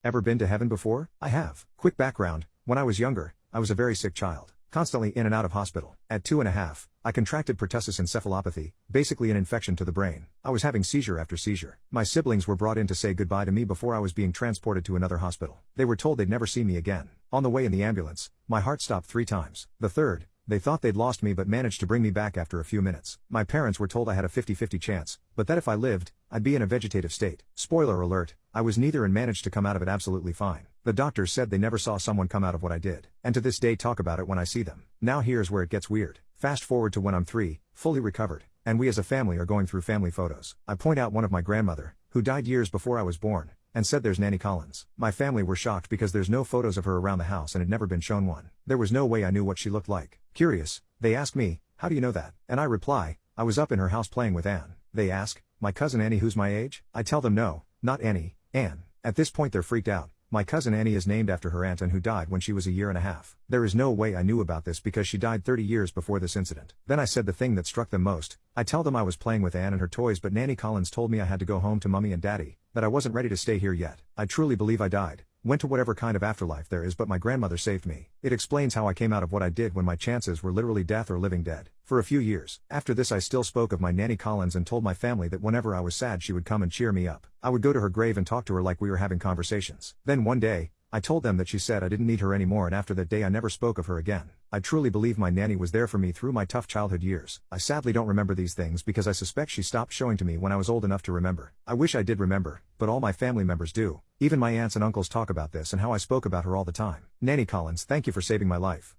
Ever been to heaven before? I have. Quick background: when I was younger, I was a very sick child, constantly in and out of hospital. At 2.5, I contracted pertussis encephalopathy, basically an infection to the brain. I was having seizure after seizure. My siblings were brought in to say goodbye to me before I was being transported to another hospital. They were told they'd never see me again. On the way in the ambulance, my heart stopped 3 times. The third, they thought they'd lost me but managed to bring me back after a few minutes. My parents were told I had a 50-50 chance, but that if I lived, I'd be in a vegetative state. Spoiler alert, I was neither and managed to come out of it absolutely fine. The doctors said they never saw someone come out of what I did, and to this day talk about it when I see them. Now here's where it gets weird. Fast forward to when I'm 3, fully recovered, and we as a family are going through family photos. I point out one of my grandmother, who died years before I was born, and said there's Nanny Collins. My family were shocked because there's no photos of her around the house and had never been shown one. There was no way I knew what she looked like. Curious, they ask me, how do you know that? And I reply, I was up in her house playing with Anne. They ask, my cousin Annie who's my age? I tell them no, not Annie, Anne. At this point they're freaked out. My cousin Annie is named after her aunt and who died when she was a year and a half. There is no way I knew about this because she died 30 years before this incident. Then I said the thing that struck them most. I tell them I was playing with Anne and her toys but Nanny Collins told me I had to go home to Mummy and Daddy, that I wasn't ready to stay here yet. I truly believe I died, went to whatever kind of afterlife there is, but my grandmother saved me. It explains how I came out of what I did when my chances were literally death or living dead. For a few years after this I still spoke of my Nanny Collins and told my family that whenever I was sad she would come and cheer me up. I would go to her grave and talk to her like we were having conversations. Then one day, I told them that she said I didn't need her anymore, and after that day I never spoke of her again. I truly believe my nanny was there for me through my tough childhood years. I sadly don't remember these things because I suspect she stopped showing to me when I was old enough to remember. I wish I did remember, but all my family members do. Even my aunts and uncles talk about this and how I spoke about her all the time. Nanny Collins, thank you for saving my life.